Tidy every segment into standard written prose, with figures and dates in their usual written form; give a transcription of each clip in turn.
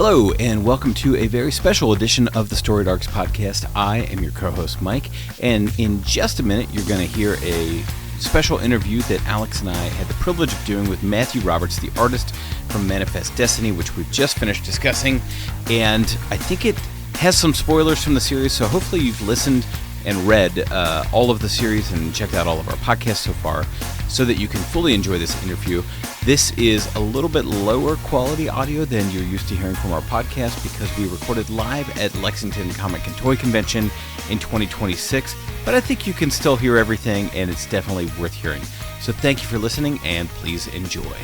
Hello, and welcome to a very special edition of the Storied Arcs podcast. I am your co-host, Mike, and in just a minute, you're going to hear a special interview that Alex and I had the privilege of doing with Matthew Roberts, the artist from Manifest Destiny, which we've just finished discussing, and I think it has some spoilers from the series, so hopefully you've listened and read all of the series and checked out all of our podcasts so far so that you can fully enjoy this interview. This is a little bit lower quality audio than you're used to hearing from our podcast because we recorded live at Lexington Comic Toy Convention in 2026, but I think you can still hear everything and it's definitely worth hearing. So thank you for listening and please enjoy.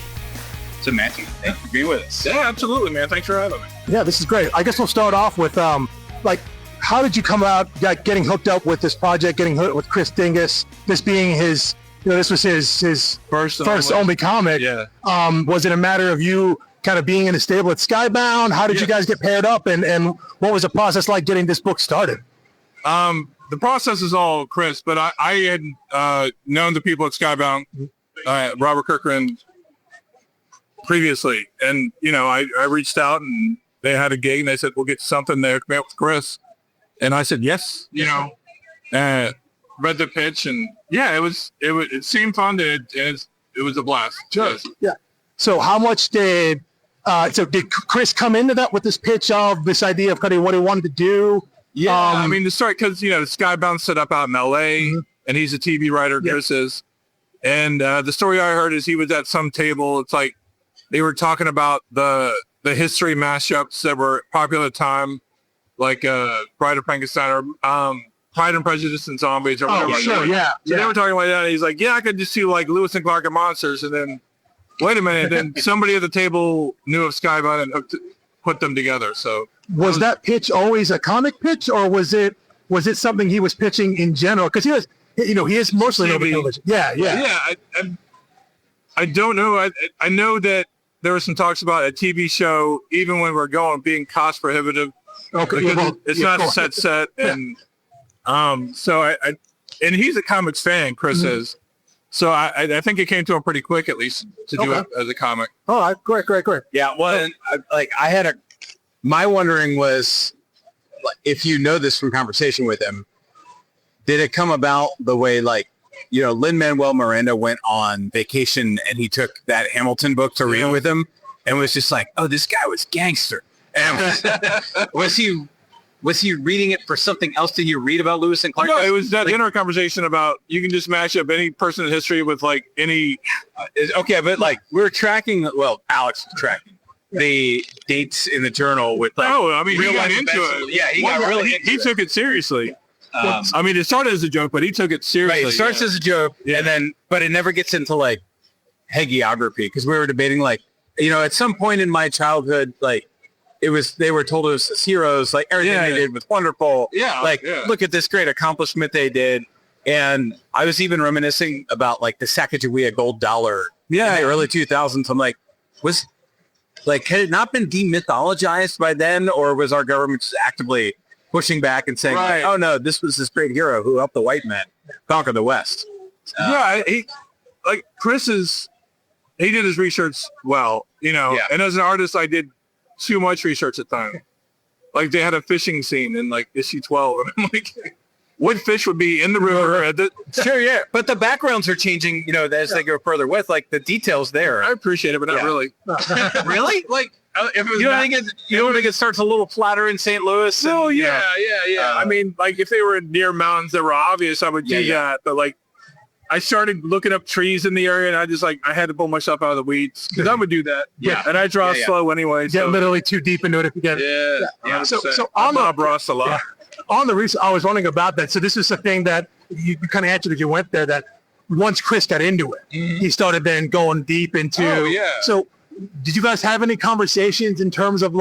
So Matthew, thanks for being with us. Yeah, absolutely, man. Thanks for having me. Yeah, this is great. I guess we'll start off with how did you come out getting hooked up with this project, getting hooked with Chris Dingess, this being his, this was his first only comic. Yeah. Was it a matter of you kind of being in a stable at Skybound? How did you guys get paired up, and what was the process like getting this book started? The process is all Chris, but I had known the people at Skybound, Robert Kirkland, previously, and I reached out and they had a gig and they said we'll get something. They hooked me up with Chris, and I said yes. Read the pitch, and it seemed fun. It was a blast. Sure. Yes. Yeah. So how much did Chris come into that with this pitch of this idea of kind of what he wanted to do? Yeah, I mean, to start, because Skybound set up out in LA, and he's a TV writer. Chris is, and the story I heard is he was at some table. It's like they were talking about the history mashups that were popular at the time, like Bride of Frankenstein or Pride and Prejudice and Zombies or whatever. Oh, sure, yeah. So they were talking about that, and he's like, I could just see like Lewis and Clark and Monsters, and then wait a minute, then somebody at the table knew of Skybound and put them together. So was that pitch always a comic pitch, or was it something he was pitching in general? Because he is mostly television. Yeah. I don't know. I know that there were some talks about a TV show, even when we're going, being cost prohibitive. Okay, it's not a set, and so and he's a comics fan, Chris is. So I think it came to him pretty quick, at least, to do it as a comic. All right, great. Yeah, well, my wondering was, if you know this from conversation with him, did it come about the way, Lin-Manuel Miranda went on vacation and he took that Hamilton book to read with him and was just like, oh, this guy was gangster. And was he reading it for something else? Did you read about Lewis and Clark? No, it was that inner conversation about you can just match up any person in history with any. Okay, but we're tracking. Well, Alex was tracking the dates in the journal with he got into it. Yeah, he got really. He took it seriously. It started as a joke, but he took it seriously. Right, it starts as a joke, and but it never gets into hagiography, because we were debating at some point in my childhood, they were told us as heroes, everything they did was wonderful. Look at this great accomplishment they did. And I was even reminiscing about the Sacagawea gold dollar in the early 2000s. I'm had it not been demythologized by then, or was our government just actively pushing back and saying, oh no, this was this great hero who helped the white men conquer the West? Chris he did his research well, and as an artist, I did too much research at the time. They had a fishing scene in issue 12, and I'm what fish would be in the river? Sure, yeah. But the backgrounds are changing, as they go further with, the details there. I appreciate it, but not really. Really? You don't think it starts a little flatter in St. Louis? No, yeah. If they were near mountains that were obvious, I would do that. But I started looking up trees in the area, and I had to pull myself out of the weeds because I would do that. Yeah. And I draw slow anyway. Get literally too deep into it if you get it. Yeah. So on Bob Ross a lot. Yeah. On the research, I was wondering about that. So this is the thing that you kind of answered as you went there, that once Chris got into it, he started then going deep into. Oh, yeah. So did you guys have any conversations in terms of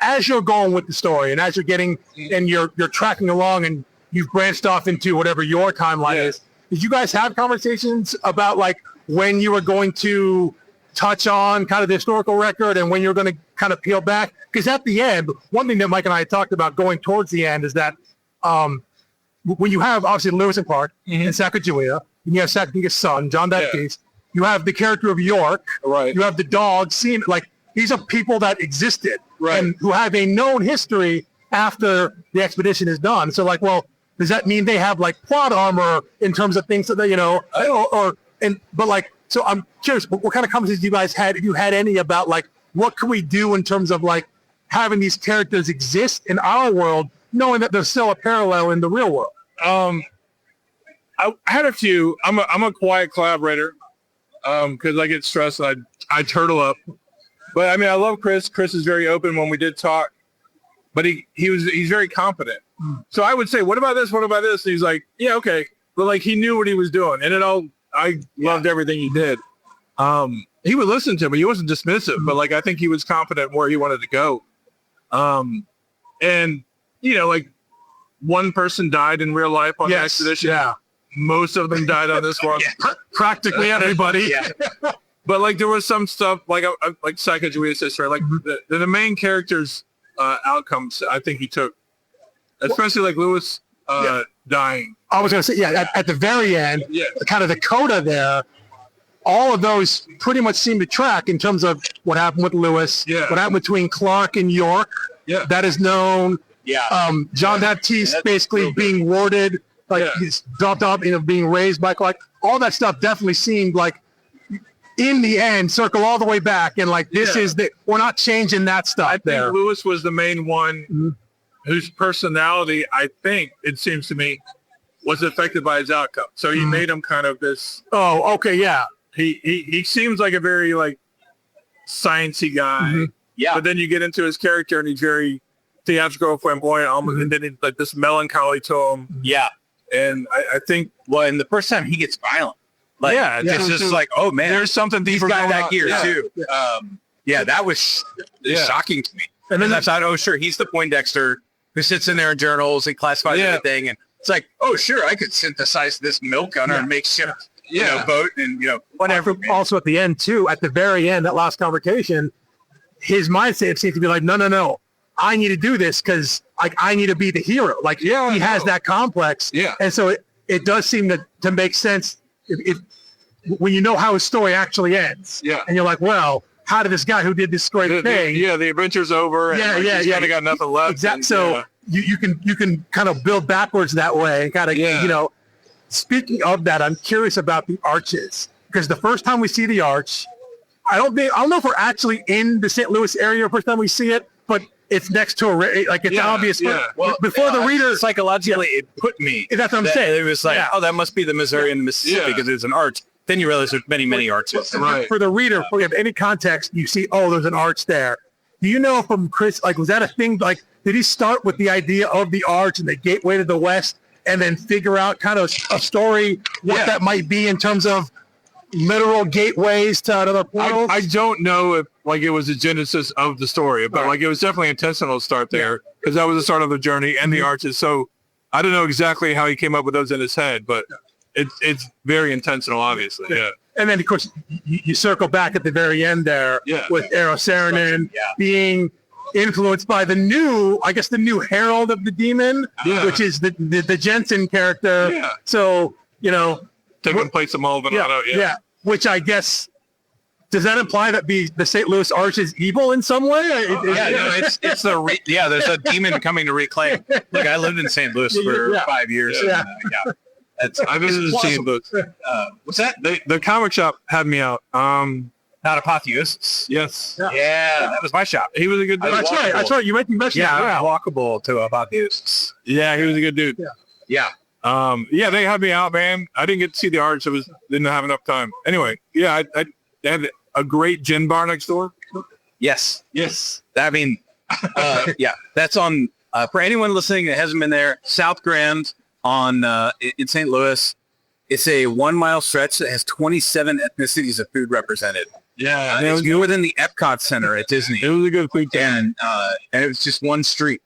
as you're going with the story and as you're getting and you're tracking along and you've branched off into whatever your timeline is, did you guys have conversations about when you were going to touch on kind of the historical record and when you're going to kind of peel back? Because at the end, one thing that Mike and I talked about going towards the end is that when you have obviously Lewis and Clark and Sacagawea, and you have Sacagawea's son, John Baptiste, you have the character of York, right? You have the dog scene. these are people that existed Right. and who have a known history after the expedition is done. So like, well, does that mean they have like plot armor in terms of things that they, but like, so I'm curious, what kind of conversations you guys had, if you had any, about like, what can we do in terms of like having these characters exist in our world, knowing that there's still a parallel in the real world? I had a few. I'm a quiet collaborator because I get stressed and I turtle up. But I mean, I love Chris. Chris is very open when we did talk, but he's very competent. So I would say, what about this? What about this? And he's like, yeah, okay. But like, he knew what he was doing, and I loved everything he did. He would listen to me. He wasn't dismissive, but like, I think he was confident where he wanted to go. And like, one person died in real life on the expedition. Yeah. Most of them died on this one. Practically everybody. But like, there was some stuff like Sacagawea's sister, like the main character's outcomes. I think he took, especially like Lewis dying. I was going to say, at the very end, kind of the coda there, all of those pretty much seem to track in terms of what happened with Lewis, what happened between Clark and York. Yeah. That is known. Yeah. John Baptiste basically being warded, like he's dropped off, being raised by Clark. All that stuff definitely seemed like, in the end, circle all the way back, and like this is we're not changing that stuff. I think Lewis was the main one whose personality, I think it seems to me, was affected by his outcome. So he made him kind of this. Oh, okay, yeah. He seems like a very like sciencey guy. Yeah. But then you get into his character, and he's very theatrical, flamboyant, almost, and then he's like this melancholy to him. Yeah. And I think, and the first time he gets violent. Like, it's just like, oh man, there's something deeper. He's got that gear too. That was shocking to me. And then I thought, oh sure, he's the Poindexter who sits in there and journals and classifies everything. And it's like, oh sure, I could synthesize this milk on our makeshift boat and whatever. Also at the end too, at the very end, that last conversation, his mindset seems to be like, no, I need to do this because like I need to be the hero. Like he has that complex. Yeah. And so it does seem to make sense if when you know how his story actually ends. Yeah. And you're like, well, how did this guy who did this great thing? The adventure's over. And he's kind of got nothing left. Exactly. So you can kind of build backwards that way and kind of Speaking of that, I'm curious about the arches, because the first time we see the arch, I don't know if we're actually in the St. Louis area the first time we see it, but it's next to it's obvious. Yeah. Well, before the reader psychologically, it put me. That's what I'm saying. It was like, that must be the Missouri and the Mississippi because it's an arch. Then you realize there's many arches. Right. For the reader, if any context, you see, there's an arch there. Do you know from Chris, like, was that a thing? Like, did he start with the idea of the arch and the gateway to the west, and then figure out kind of a story what that might be in terms of literal gateways to other portals? I don't know if like it was the genesis of the story, but like it was definitely intentional to start there because that was the start of the journey and the arches. So I don't know exactly how he came up with those in his head, but it's very intentional, obviously. Yeah. And then of course you circle back at the very end there with Eero Saarinen being influenced by the new herald of the demon, which is the Jensen character. Yeah. So, taking place of Maldonado. Yeah. Which I guess, does that imply that the St. Louis Arch is evil in some way? It's there's a demon coming to reclaim. Look, I lived in St. Louis for 5 years. Yeah. I visited St. Louis. What's that? The comic shop had me out. Not Apotheosis. Yes. Yeah, that was my shop. He was a good dude. That's right. You mentioned that. Yeah, walkable to Apotheosis. Yeah, he was a good dude. Yeah. They had me out, man. I didn't get to see the arch. Didn't have enough time. Anyway, I had a great gin bar next door. Yes. I mean, that's on, for anyone listening that hasn't been there, South Grand in St. Louis. It's a 1 mile stretch that has 27 ethnicities of food represented. Yeah. It's more than the Epcot Center at Disney. It was a good food time. And it was just one street.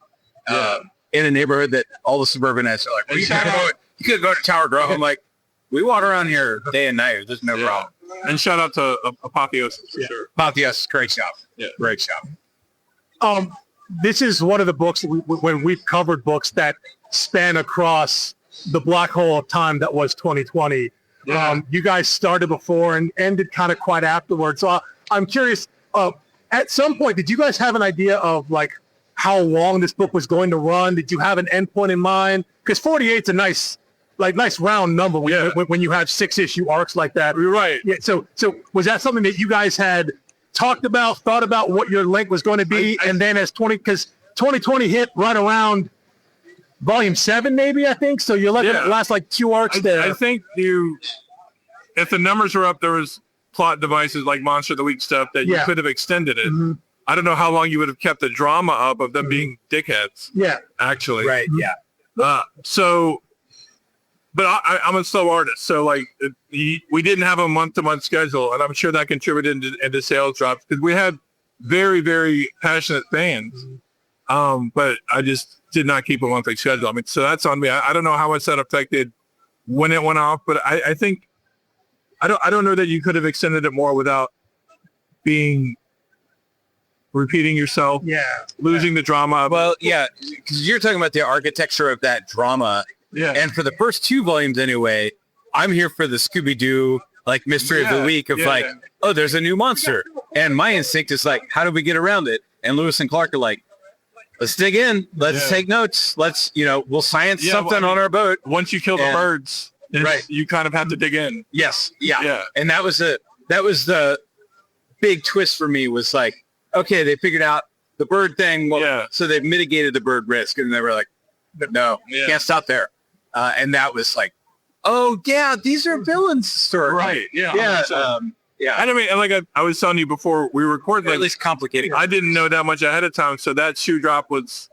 In a neighborhood that all the suburbanites are like, you could go to Tower Grove. I'm like, we walk around here day and night. There's no problem. And shout out to Apotheosis for sure. Apotheosis, great shop. Yeah, great shop. This is one of the books when we've covered books that span across the black hole of time that was 2020. You guys started before and ended kind of quite afterwards. So I'm curious, at some point, did you guys have an idea of like how long this book was going to run? Did you have an endpoint in mind? Because 48's a nice round number when you have 6-issue arcs like that. You're right. Yeah. So was that something that you guys had talked about, thought about what your length was going to be, and then as 2020 hit right around volume 7, maybe, I think. So you're looking at last like 2 arcs there. I think if the numbers were up, there was plot devices like Monster of the Week stuff that you could have extended it. Mm-hmm. I don't know how long you would have kept the drama up of them being dickheads. Yeah. Actually. Right. Yeah. But I'm a slow artist, so like we didn't have a month-to-month schedule, and I'm sure that contributed into sales drops because we had very, very passionate fans. But I just did not keep a monthly schedule. I mean, so that's on me. I don't know how much that affected when it went off, but I think I don't know that you could have extended it more without repeating yourself, losing the drama. Well, yeah, because you're talking about the architecture of that drama. Yeah. And for the first 2 volumes anyway, I'm here for the Scooby-Doo, like, mystery of the week of oh, there's a new monster. And my instinct is like, how do we get around it? And Lewis and Clark are like, let's dig in. Let's take notes. Let's, we'll science something on our boat. Once you kill the birds, you kind of have to dig in. Yes. Yeah. And that was the big twist for me was like, okay, they figured out the bird thing. Well, so they've mitigated the bird risk. And they were like, no, can't stop there. And that was like, oh yeah, these are villains story. Right. Yeah. Yeah. And I mean, like I was telling you before we recorded, like, at least complicated. I didn't know that much ahead of time. So that shoe drop was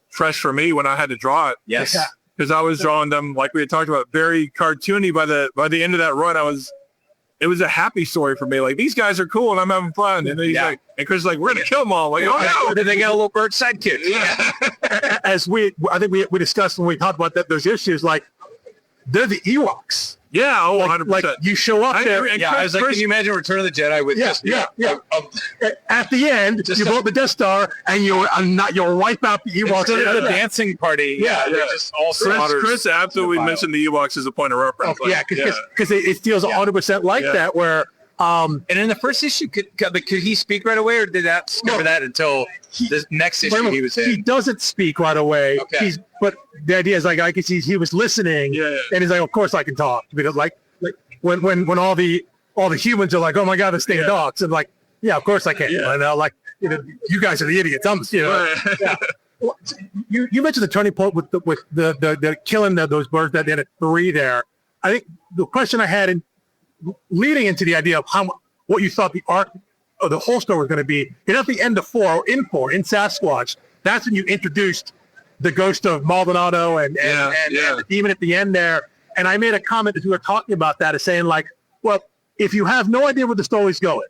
fresh for me when I had to draw it. Yes. Because I was drawing them, like we had talked about, very cartoony. By the end of that run, it was a happy story for me. Like, these guys are cool and I'm having fun. And then he's like, and Chris is like, we're going to kill them all. Like, oh no. Then they got a little bird sidekick. Yeah. As I think we discussed when we talked about those issues, like, they're the Ewoks. Yeah, 100%. Like you show up there. I was like, can you imagine Return of the Jedi with At the end, you blow up the Death Star, and you'll wipe out the Ewoks. Instead of a dancing party. Yeah. They're just all Chris absolutely mentioned the Ewoks as a point of reference. Because it feels 100% like that, where... and in the first issue, could he speak right away, or did that discover that until the next issue he was in? He doesn't speak right away. Okay. But the idea is, like, I can see he was listening, and he's like, of course I can talk, because like when all the humans are like, oh my god, this thing talks, and like, yeah, of course I can. Yeah. And like, you guys are the idiots. Well, you mentioned the turning point with the killing those birds that they had at 3 there. I think the question I had in leading into the idea of what you thought the arc of the whole story was going to be, and at the end of 4, in Sasquatch, that's when you introduced the ghost of Maldonado and the demon at the end there. And I made a comment as we were talking about that, as saying, like, well, if you have no idea where the story's going,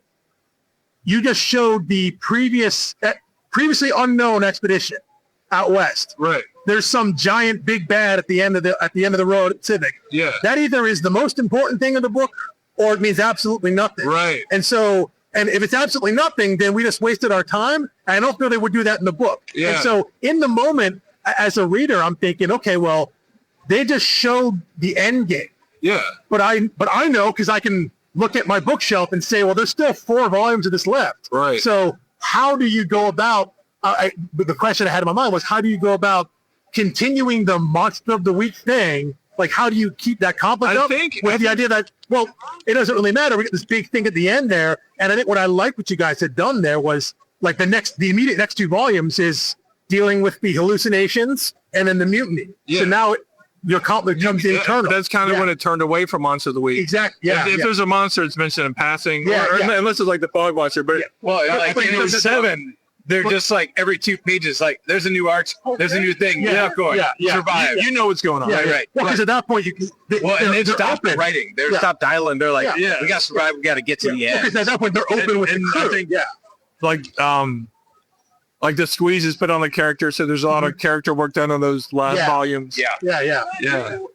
you just showed the previously unknown expedition out west. Right. There's some giant big bad at the end of the road at Civic. Yeah. That either is the most important thing in the book, or it means absolutely nothing. Right. And if it's absolutely nothing, then we just wasted our time. I don't feel they would do that in the book. Yeah. And so in the moment, as a reader, I'm thinking, okay, well, they just showed the end game. Yeah. But I know, because I can look at my bookshelf and say, well, there's still 4 volumes of this left. Right. So how do you go about, the question I had in my mind was, how do you go about continuing the Monster of the Week thing? Like, how do you keep that conflict up with the idea that, well, it doesn't really matter. We get this big thing at the end there. And I think what I liked what you guys had done there was, like, the immediate next 2 volumes is dealing with the hallucinations and then the mutiny. Yeah. So now your conflict comes internal. That's kind of when it turned away from Monster of the Week. Exactly. Yeah. If there's a monster, it's mentioned in passing, unless it's like the fog monster. But well, like in 7, they're just like every 2 pages, like, there's a new arch, there's a new thing. Survive. You know what's going on. Right. Well, because at that point you can. And they've stopped writing. They're stopped dialing. They're like, we got to survive. We got to get to the end. Because at that point they're open with the crew. I think, like the squeeze is put on the character, so there's a lot of character work done on those last volumes. Yeah.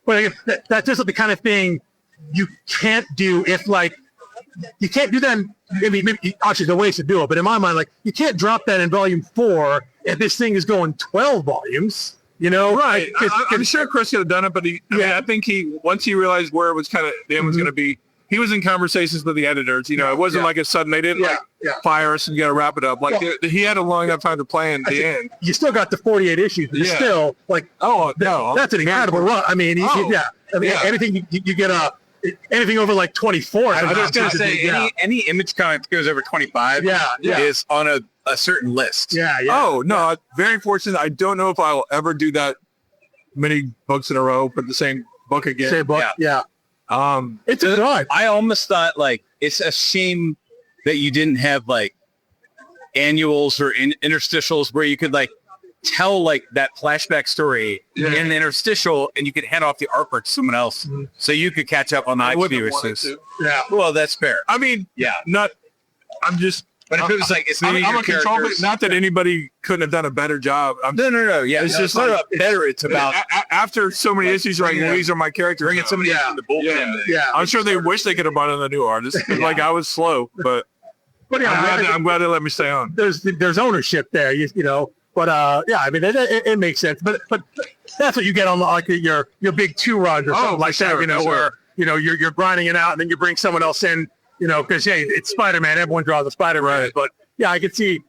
But that's just the kind of thing you can't do if, like, you can't do that. Maybe actually the ways to do it, but in my mind, like, you can't drop that in volume 4 if this thing is going 12 volumes. Right? I'm sure Chris could have done it, but I think once he realized where it was kind of the end was going to be, he was in conversations with the editors. You know, it wasn't like a sudden, they didn't fire us and you got to wrap it up. Like he had a long enough time to plan the end. You still got the 48 issues. But still like, that's an incredible run. I mean, anything you get anything over like 24. I was going to say any Image comic that goes over 25 is on a certain list. Yeah. Oh, no, very fortunate. I don't know if I will ever do that many books in a row, but the same book again. Same book, it's a drive. I almost thought like it's a shame that you didn't have like annuals or interstitials where you could like tell like that flashback story in the interstitial and you could hand off the artwork to someone else so you could catch up on the issues. Yeah. Well, that's fair. I mean, but if it was like, it's maybe I'm a control, not that anybody couldn't have done a better job. No. Yeah, it's just not about better. It's about after so many issues, right? These are my characters. Bringing somebody from the bullpen. Yeah. I'm sure they wish they could have brought in a new artist. Like I was slow, but I'm glad they let me stay on. There's ownership there, you know. But I mean, it makes sense. But that's what you get on like your big 2 runs or something like that. You know, where you're grinding it out and then you bring someone else in. You know, because it's Spider-Man. Everyone draws a Spider-Man. Right. But I could see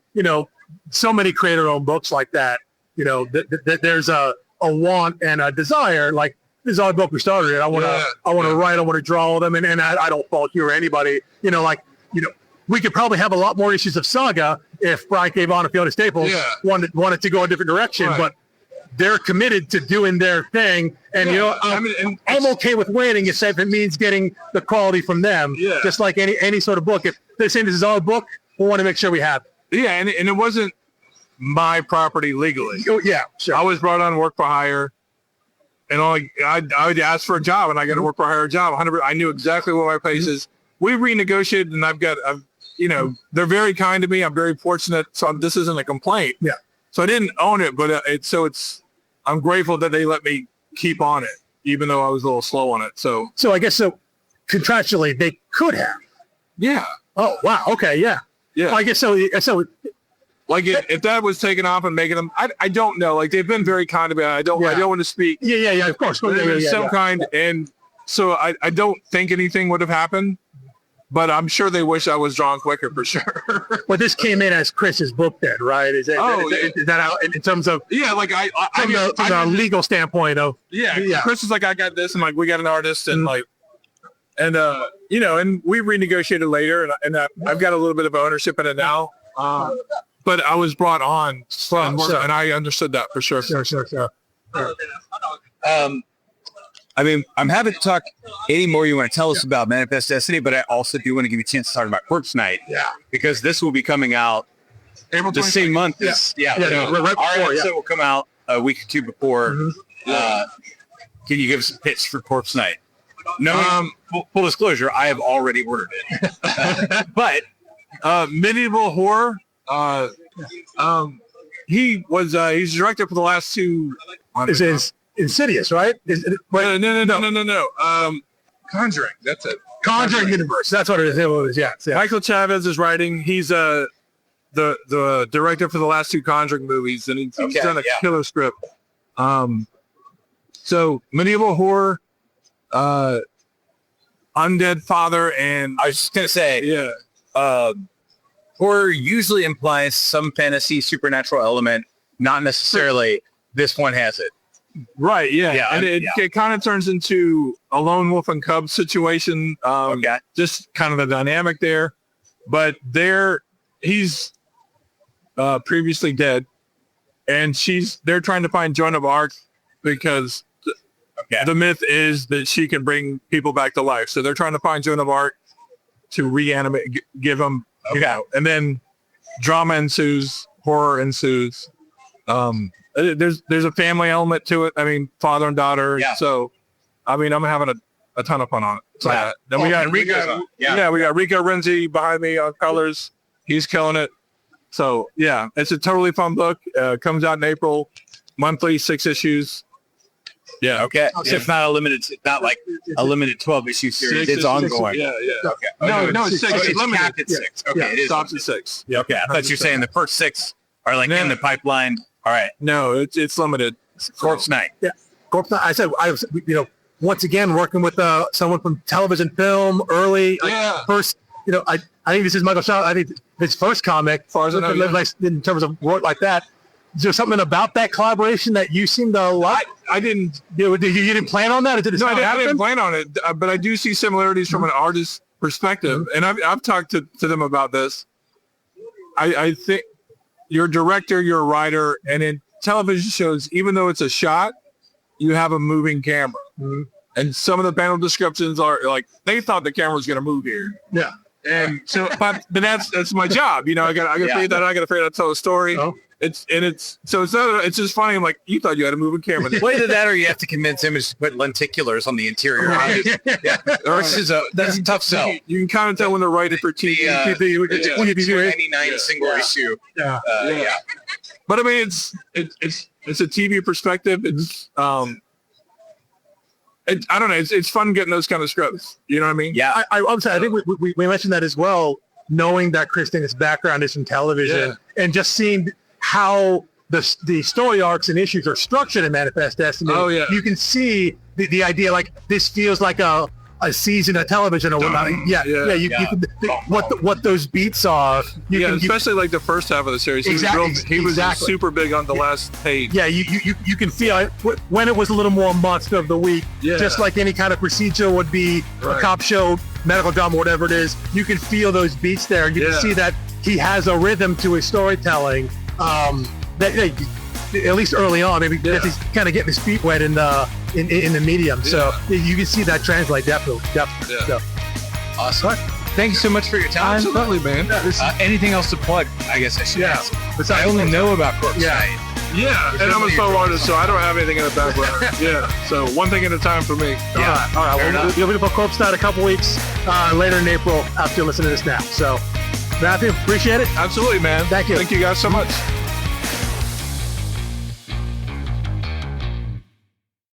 so many creator-owned books like that. You know, that there's a want and a desire. Like this is all book we started in. I want to write. I want to draw all them, and I don't fault you or anybody. We could probably have a lot more issues of Saga if Brian K. Vaughan and Fiona Staples wanted to go a different direction, but they're committed to doing their thing. And, I'm okay with waiting if it means getting the quality from them, just like any sort of book. If they're saying this is our book, we want to make sure we have it. Yeah, and it wasn't my property legally. Oh, yeah, sure. I was brought on work for hire, and I would ask for a job, and I got a work for hire job. 100%. I knew exactly what my place is. We renegotiated, and I've they're very kind to me. I'm very fortunate. So this isn't a complaint. Yeah. So I didn't own it, but I'm grateful that they let me keep on it, even though I was a little slow on it. So I guess contractually they could have. Yeah. Oh, wow. Okay. Yeah. Yeah. Well, I guess so. Like if that was taken off and making them, I don't know. Like they've been very kind to me. I don't want to speak. Yeah. Of course. Some kind. And so I don't think anything would have happened. But I'm sure they wish I was drawn quicker for sure. Well, this came in as Chris's book then, right? Is that how, in terms of like from the legal standpoint of Chris is like, I got this, and like we got an artist, and like and we renegotiated later, and I've got a little bit of ownership in it now. But I was brought on, and I understood that for sure. Sure. I mean, I'm happy to talk any more you want to tell us about Manifest Destiny, but I also do want to give you a chance to talk about Corpse Night. Yeah. Because this will be coming out April the same month. Right before, our episode will come out a week or two before. Can you give us a pitch for Corpse Night? No, full disclosure, I have already ordered it. But medieval horror. He's director for the last 2. This is Insidious, right? No. Conjuring. That's it. Conjuring Universe. That's what it is. Yeah. Michael Chaves is writing. He's the director for the last 2 Conjuring movies, and he's done a killer script. So medieval horror, undead father, and I was just gonna say, horror usually implies some fantasy supernatural element, not necessarily this one has it. Right, and it kind of turns into a lone wolf and cub situation. Just kind of the dynamic there. But he's previously dead, and they're trying to find Joan of Arc because the myth is that she can bring people back to life. So they're trying to find Joan of Arc to reanimate, give them, and then drama ensues, horror ensues. There's a family element to it. I mean, father and daughter. Yeah. So, I mean, I'm having a ton of fun on it. So, then we got Rico. We got Rico Renzi behind me on colors. He's killing it. So, it's a totally fun book. Comes out in April, monthly, 6 issues. Yeah. Okay. So it's not like a limited 12 issue series. It's ongoing. Yeah. Okay. No, it's 6. It's limited. capped at 6. Okay. It stops at 6. Yeah. Okay. I thought you were saying the first 6 are like in the pipeline. All right. No, it's limited. Corpse Night. Yeah. Corpse Night. I said, once again, working with someone from television, film, early, first, I think this is Michael Shaw. I think his first comic, as far as I know, like, in terms of work like that. Is there something about that collaboration that you seem to like? I didn't. You didn't plan on that? No, I didn't plan on it, but I do see similarities from an artist's perspective, and I've talked to them about this. I think you're a director, you're a writer, and in television shows, even though it's a shot, you have a moving camera. And some of the panel descriptions are like, they thought the camera was going to move here. Yeah. And so, but that's my job. I got to figure that out. I got to figure out how to tell a story. Oh. It's just funny. I'm like, you thought you had a moving camera. Well, either that or you have to convince him to put lenticulars on the interior. That's a tough sell. You can kind of tell when they're writing for TV. The 99 single issue. Yeah. But I mean, it's a TV perspective. It's I don't know. It's fun getting those kind of scripts. You know what I mean? Yeah. I think we mentioned that as well. Knowing that Chris Dingess' background is in television, and just seeing how the story arcs and issues are structured in Manifest Destiny. Oh yeah. You can see the idea, like, this feels like a season of television or whatnot. You can, what those beats are. Especially like the first half of the series. He was super big on the last page. Yeah, you can feel it when it was a little more monster of the week. Yeah. Just like any kind of procedure would be, a cop show, medical drama, whatever it is. You can feel those beats there. You can see that he has a rhythm to his storytelling. At least early on, maybe because he's kind of getting his feet wet in the medium. So you can see that translate definitely. So. Awesome. Thank you so much for your time. Absolutely, man. Anything else to plug? I guess I should ask. I only know about Corpse Night. Yeah, and I'm a solo artist, so I don't have anything in the background. So one thing at a time for me. All right. Well, you'll be for Corpse Night a couple weeks later in April after you listen to this now. So, Matthew, appreciate it. Absolutely, man. Thank you. Thank you guys so much.